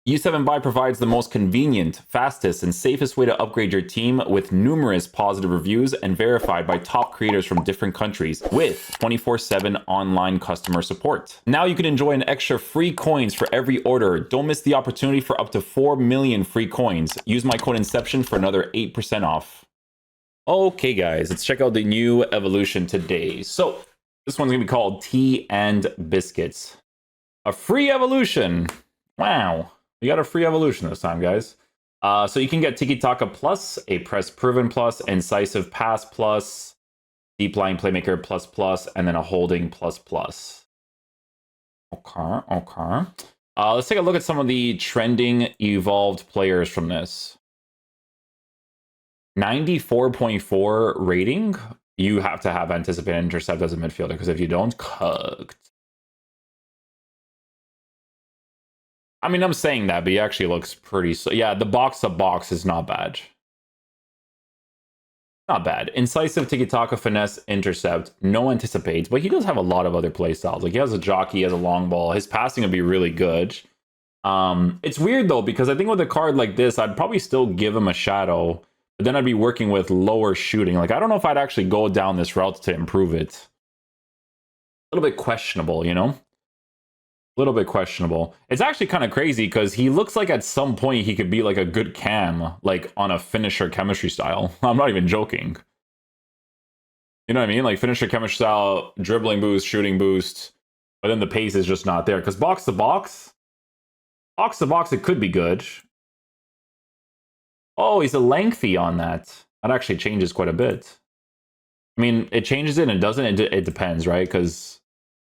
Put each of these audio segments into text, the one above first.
U7 Buy provides the most convenient, fastest, and safest way to upgrade your team with numerous positive reviews and verified by top creators from different countries with 24/7 online customer support. Now you can enjoy an extra free coins for every order. Don't miss the opportunity for up to 4 million free coins. Use my code Inception for another 8% off. Okay guys, let's check out the new evolution today. So this one's gonna be called Tea and Biscuits. A free evolution. Wow. We got a free evolution this time, guys. So you can get Tiki Taka Plus, a Press Proven Plus, Incisive Pass Plus, Deep Lying Playmaker Plus Plus, and then a Holding Plus Plus. Okay. Let's take a look at some of the trending evolved players from this. 94.4 rating. You have to have Anticipated Intercept as a midfielder, because if you don't, cooked. I mean, I'm saying that, but he actually looks pretty... So yeah, the box-to-box is not bad. Not bad. Incisive, Tiki-Taka, Finesse, Intercept. No Anticipate, but he does have a lot of other playstyles. Like, he has a jockey, he has a long ball. His passing would be really good. It's weird, though, because I think with a card like this, I'd probably still give him a shadow, but then I'd be working with lower shooting. Like, I don't know if I'd actually go down this route to improve it. A little bit questionable, you know? Little bit questionable. It's actually kind of crazy because he looks like at some point he could be like a good cam, like on a finisher chemistry style. I'm not even joking. You know what I mean? Like finisher chemistry style, dribbling boost, shooting boost, but then the pace is just not there. Because box to box, it could be good. Oh, he's a lengthy on that. That actually changes quite a bit. I mean, it changes it and it doesn't. It depends, right? Because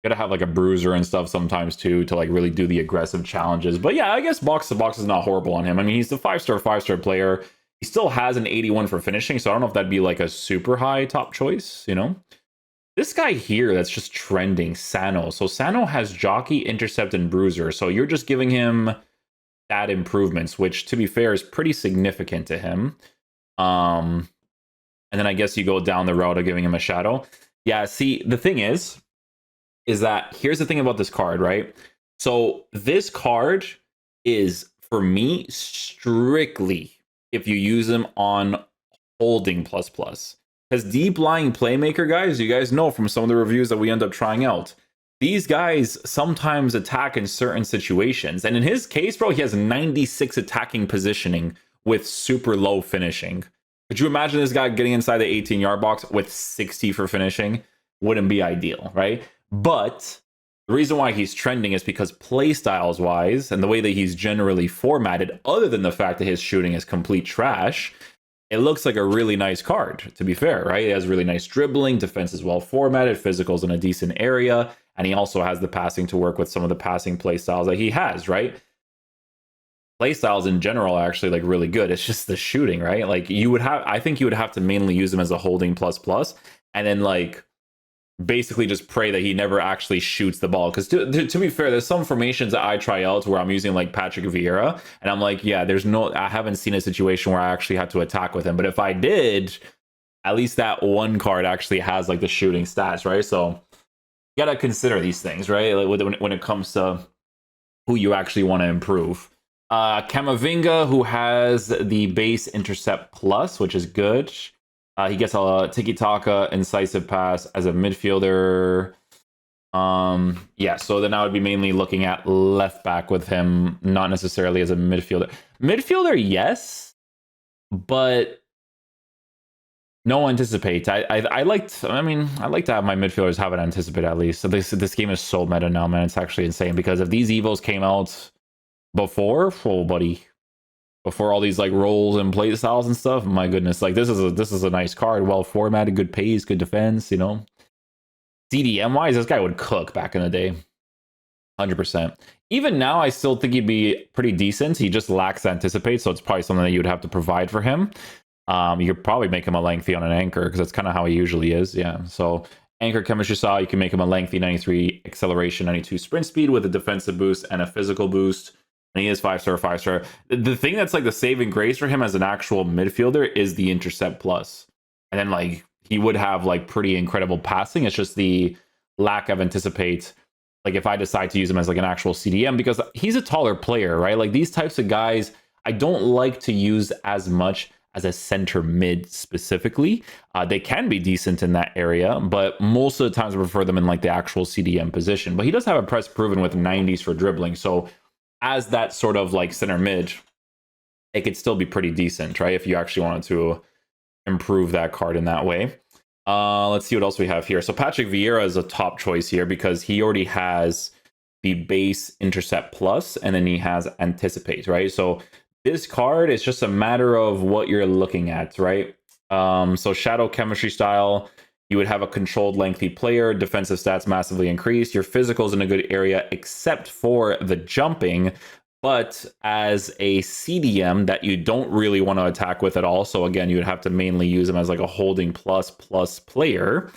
gotta have like a bruiser and stuff sometimes too to like really do the aggressive challenges. But yeah, I guess box to box is not horrible on him. I mean, he's the 5-star player. He still has an 81 for finishing, so I don't know if that'd be like a super high top choice, you know? This guy here that's just trending, Sano. So Sano has jockey, intercept, and bruiser. So you're just giving him stat improvements, which to be fair is pretty significant to him. And then I guess you go down the route of giving him a shadow. Yeah, see, the thing is that here's the thing about this card, right? So this card is, for me, strictly if you use them on Holding plus plus. Because Deep Lying Playmaker, guys, you guys know from some of the reviews that we end up trying out, these guys sometimes attack in certain situations. And in his case, bro, he has 96 attacking positioning with super low finishing. Could you imagine this guy getting inside the 18-yard box with 60 for finishing? Wouldn't be ideal, right? But the reason why he's trending is because playstyles wise and the way that he's generally formatted, other than the fact that his shooting is complete trash, it looks like a really nice card, to be fair, right? It has really nice dribbling, defense is well formatted, physical's in a decent area, and he also has the passing to work with some of the passing playstyles that he has, right? Playstyles in general are actually like really good. It's just the shooting, right? Like I think you would have to mainly use him as a Holding plus plus, and then like basically just pray that he never actually shoots the ball. Because to be fair, there's some formations that I try out where I'm using like Patrick Vieira, and I'm like, yeah, I haven't seen a situation where I actually had to attack with him. But if I did, at least that one card actually has like the shooting stats, right? So you gotta consider these things, right? Like when it comes to who you actually want to improve. Camavinga, who has the base intercept plus, which is good. He gets a tiki-taka, incisive pass as a midfielder. Yeah, so then I would be mainly looking at left back with him, not necessarily as a midfielder. Midfielder, yes, but no anticipate. I like to have my midfielders have an anticipate at least. So this game is so meta now, man. It's actually insane because if these evos came out before, oh buddy, before all these like roles and play styles and stuff, my goodness, like this is a nice card, well formatted, good pace, good defense, you know. CDM wise, this guy would cook back in the day, 100%. Even now, I still think he'd be pretty decent. He just lacks anticipate, so it's probably something that you would have to provide for him. You could probably make him a lengthy on an anchor because that's kind of how he usually is. Yeah, so anchor chemistry style, you can make him a lengthy 93 acceleration, 92 sprint speed with a defensive boost and a physical boost. And he is 5-star. The thing that's like the saving grace for him as an actual midfielder is the intercept plus. And then like he would have like pretty incredible passing. It's just the lack of anticipate like if I decide to use him as like an actual CDM, because he's a taller player, right? Like these types of guys, I don't like to use as much as a center mid specifically. They can be decent in that area, but most of the times I prefer them in like the actual CDM position. But he does have a press proven with 90s for dribbling. So as that sort of like center mid, it could still be pretty decent, right? If you actually wanted to improve that card in that way. Let's see what else we have here. So Patrick Vieira is a top choice here because he already has the base intercept plus, and then he has anticipate, right? So this card is just a matter of what you're looking at, right? So shadow chemistry style, you would have a controlled lengthy player, defensive stats massively increased, your physical's in a good area except for the jumping, but as a CDM that you don't really want to attack with at all. So again, you would have to mainly use him as like a holding plus player.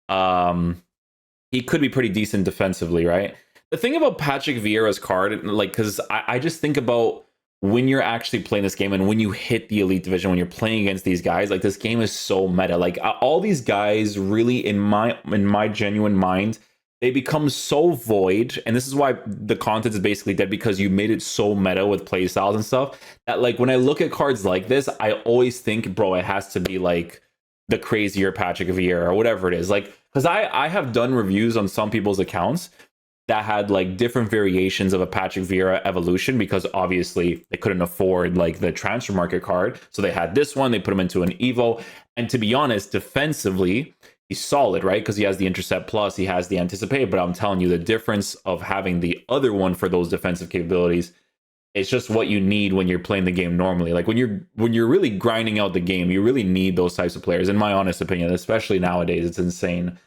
He could be pretty decent defensively, right? The thing about Patrick Vieira's card, like, because I just think about when you're actually playing this game and when you hit the elite division, when you're playing against these guys, like this game is so meta. Like all these guys really, in my genuine mind, they become so void, and this is why the content is basically dead, because you made it so meta with play styles and stuff that like when I look at cards like this, I always think, bro, it has to be like the crazier Patrick Vieira or whatever it is. Like, because I have done reviews on some people's accounts that had like different variations of a Patrick Vieira evolution, because obviously they couldn't afford like the transfer market card. So they had this one, they put him into an Evo. And to be honest, defensively, he's solid, right? Because he has the intercept plus, he has the anticipate. But I'm telling you, the difference of having the other one for those defensive capabilities, it's just what you need when you're playing the game normally. Like when you're really grinding out the game, you really need those types of players, in my honest opinion, especially nowadays. It's insane.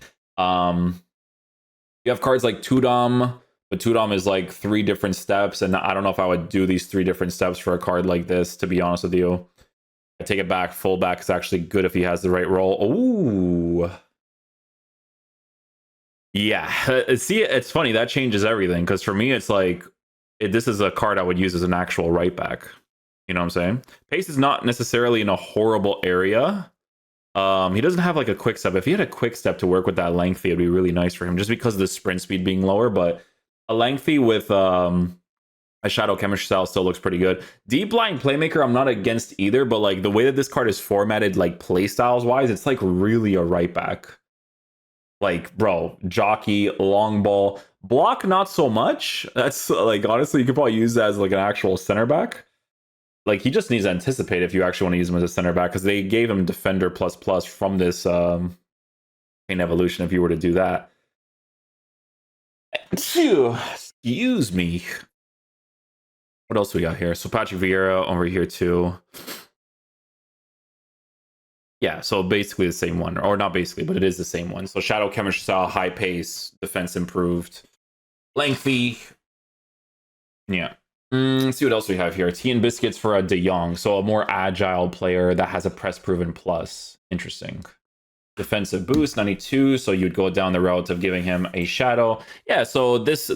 You have cards like Tudom, but Tudom is like 3 different steps, and I don't know if I would do these 3 different steps for a card like this, to be honest with you. I take it back. Fullback is actually good if he has the right role. Ooh. Yeah. See, it's funny. That changes everything, because for me, it's like, this is a card I would use as an actual right back. You know what I'm saying? Pace is not necessarily in a horrible area. He doesn't have like a quick step. If he had a quick step to work with that lengthy, it'd be really nice for him, just because of the sprint speed being lower. But a lengthy with a shadow chemistry style still looks pretty good. Deep line playmaker, I'm not against either, but like the way that this card is formatted, like play styles wise, it's like really a right back. Like, bro, jockey, long ball, block, not so much. That's like, honestly, you could probably use that as like an actual center back. Like, he just needs to anticipate if you actually want to use him as a center back, because they gave him defender plus from this pain evolution if you were to do that. Excuse me. What else we got here? So Patrick Vieira over here too. Yeah, so basically the same one, or not basically, but it is the same one. So shadow chemistry style, high pace, defense improved, lengthy. Yeah. Let's see what else we have here. Tea and Biscuits for a De Jong, so a more agile player that has a press proven plus. Interesting. Defensive boost 92, so you'd go down the route of giving him a shadow. Yeah, so this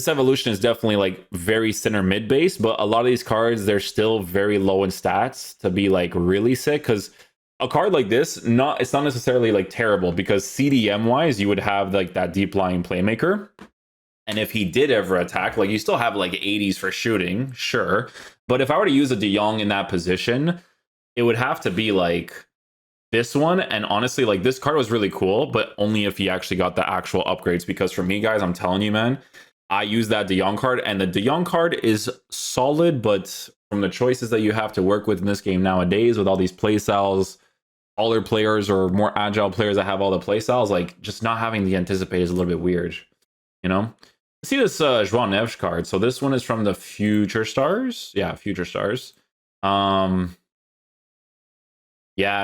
evolution is definitely like very center mid base, but a lot of these cards, they're still very low in stats to be like really sick, because a card like this, it's not necessarily like terrible, because CDM wise, you would have like that deep lying playmaker. And if he did ever attack, like you still have like 80s for shooting, sure. But if I were to use a De Jong in that position, it would have to be like this one. And honestly, like this card was really cool, but only if he actually got the actual upgrades. Because for me, guys, I'm telling you, man, I use that De Jong card, and the De Jong card is solid, but from the choices that you have to work with in this game nowadays, with all these playstyles, taller players or more agile players that have all the playstyles, like just not having the anticipate is a little bit weird, you know? See this Joao Neves card. So this one is from the Future Stars. Yeah, Future Stars. Yeah,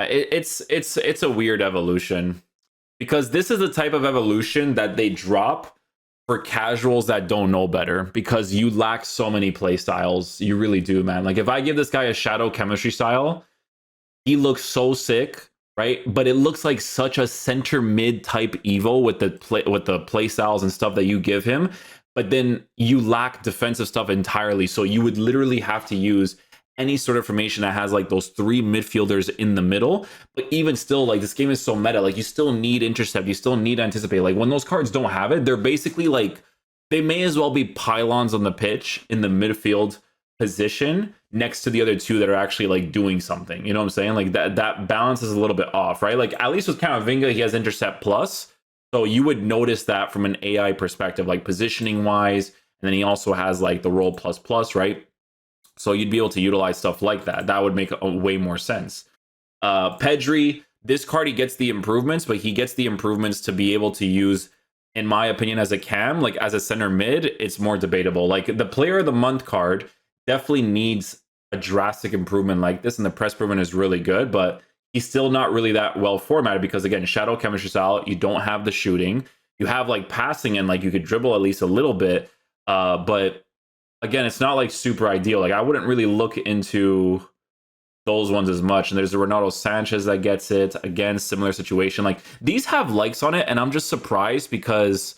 it's a weird evolution, because this is the type of evolution that they drop for casuals that don't know better, because you lack so many play styles. You really do, man. Like if I give this guy a shadow chemistry style, he looks so sick, right? But it looks like such a center mid type Evo with the play styles and stuff that you give him. But then you lack defensive stuff entirely. So you would literally have to use any sort of formation that has like those three midfielders in the middle. But even still, like this game is so meta, like you still need intercept, you still need anticipate. Like when those cards don't have it, they're basically like, they may as well be pylons on the pitch in the midfield position next to the other two that are actually like doing something. You know what I'm saying? Like that balance is a little bit off, right? Like at least with Camavinga, he has intercept plus. So you would notice that from an AI perspective, like positioning wise. And then he also has like the roll plus plus, right? So you'd be able to utilize stuff like that. That would make way more sense. Pedri, this card, he gets the improvements, but he gets the improvements to be able to use, in my opinion, as a cam, like as a center mid, it's more debatable. Like the player of the month card definitely needs a drastic improvement like this, and the press improvement is really good, but he's still not really that well formatted because, again, shadow chemistry style, you don't have the shooting. You have like passing and like you could dribble at least a little bit, but again, it's not like super ideal. Like I wouldn't really look into those ones as much. And there's the Ronaldo Sanchez that gets it. Again, similar situation. Like these have likes on it, and I'm just surprised because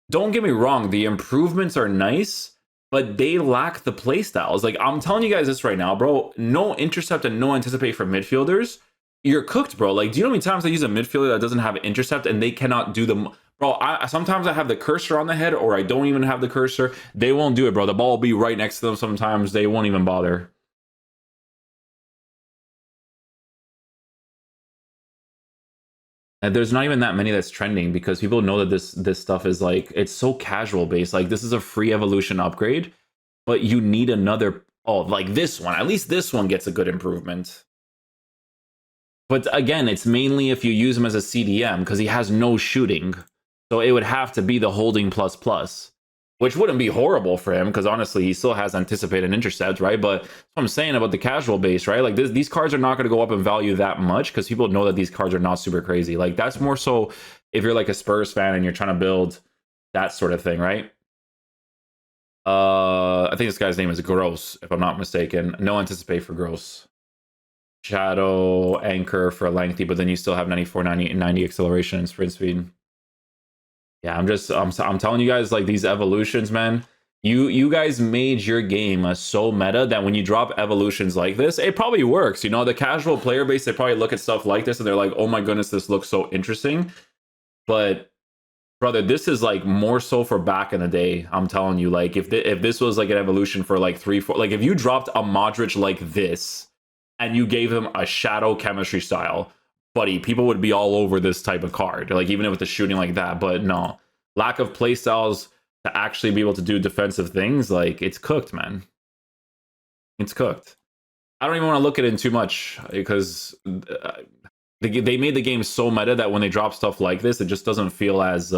don't get me wrong, the improvements are nice, but they lack the play styles. Like I'm telling you guys this right now, bro. No intercept and no anticipate for midfielders. You're cooked, bro. Like, do you know how many times I use a midfielder that doesn't have an intercept and they cannot do them? Bro, sometimes I have the cursor on the head or I don't even have the cursor. They won't do it, bro. The ball will be right next to them sometimes. They won't even bother. And there's not even that many that's trending because people know that this stuff is like, it's so casual based. Like this is a free evolution upgrade, but you need another, oh, like this one. At least this one gets a good improvement. But again, it's mainly if you use him as a CDM because he has no shooting. So it would have to be the holding plus plus, which wouldn't be horrible for him because honestly, he still has anticipate and intercept, right? But that's what I'm saying about the casual base, right? Like these cards are not going to go up in value that much because people know that these cards are not super crazy. Like that's more so if you're like a Spurs fan and you're trying to build that sort of thing, right? I think this guy's name is Gross, if I'm not mistaken. No anticipate for Gross. Shadow anchor for lengthy, but then you still have 94, 90 acceleration and sprint speed. Yeah, I'm telling you guys, like these evolutions, man. You guys made your game so meta that when you drop evolutions like this, it probably works. You know, the casual player base, they probably look at stuff like this and they're like, oh my goodness, this looks so interesting. But brother, this is like more so for back in the day. I'm telling you, like if this was like an evolution for like 3-4, like if you dropped a Modric like this and you gave him a shadow chemistry style, buddy, people would be all over this type of card. Like even with the shooting like that, but no, lack of play styles to actually be able to do defensive things. Like it's cooked, man. It's cooked. I don't even want to look at it too much because they made the game so meta that when they drop stuff like this, it just doesn't feel as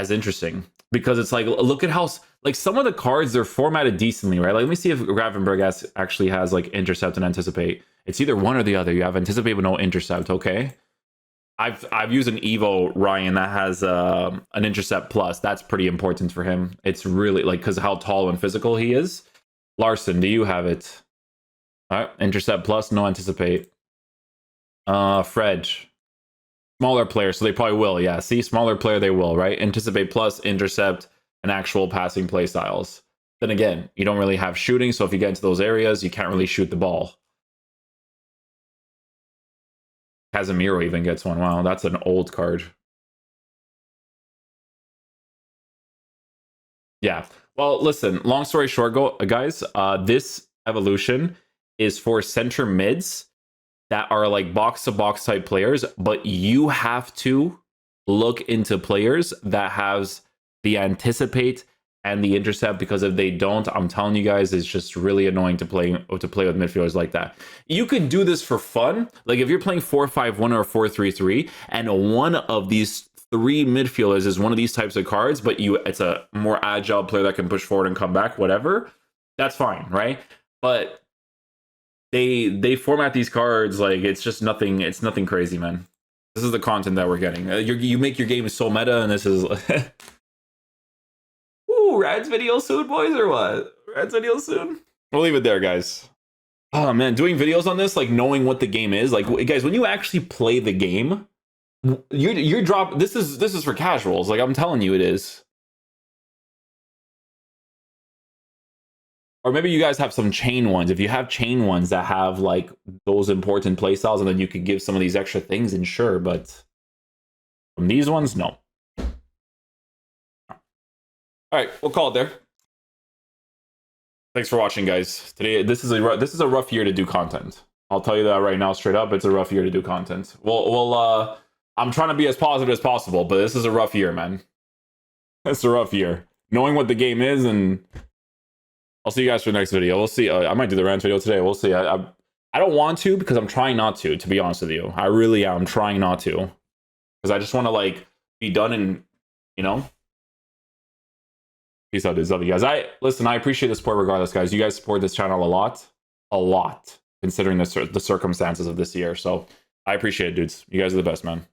interesting because it's like, look at how like some of the cards, they're formatted decently, right? Like let me see if Gravenberg actually has like intercept and anticipate. It's either one or the other. You have anticipate but no intercept. Okay, I've used an Evo Ryan that has an intercept plus. That's pretty important for him. It's really like because of how tall and physical he is. Larson, do you have it? All right, intercept plus, no anticipate. Fred, smaller player, so they probably will. Yeah, see, smaller player, they will, right? Anticipate plus, intercept, and actual passing play styles. Then again, you don't really have shooting, so if you get into those areas, you can't really shoot the ball. Casemiro even gets one. Wow, that's an old card. Yeah. Well, listen, long story short, guys, this evolution is for center mids that are like box to box type players, but you have to look into players that has the anticipate and the intercept, because if they don't, I'm telling you guys, it's just really annoying to play with midfielders like that. You could do this for fun. Like if you're playing 4-5-1 or 4-3-3 and one of these three midfielders is one of these types of cards, but it's a more agile player that can push forward and come back, whatever, that's fine, right? But they format these cards like it's just nothing. It's nothing crazy, man. This is the content that we're getting. You make your game so meta, and this is. Ooh, Rad's video soon, boys, or what? Rad's video soon. We'll leave it there, guys. Oh man, doing videos on this, like knowing what the game is, like guys, when you actually play the game, you're drop. This is for casuals. Like I'm telling you, it is. Or maybe you guys have some chain ones. If you have chain ones that have like those important playstyles, and then you could give some of these extra things, and sure, but from these ones, no. All right, we'll call it there. Thanks for watching, guys. Today, this is a rough year to do content. I'll tell you that right now, straight up. It's a rough year to do content. I'm trying to be as positive as possible, but this is a rough year, man. It's a rough year. Knowing what the game is, and I'll see you guys for the next video. We'll see. I might do the rant video today. We'll see. I don't want to because I'm trying not to be honest with you. I really am trying not to because I just want to like be done and, you know. Peace out, dudes. Love you guys. I appreciate the support regardless, guys. You guys support this channel a lot, considering the circumstances of this year. So I appreciate it, dudes. You guys are the best, man.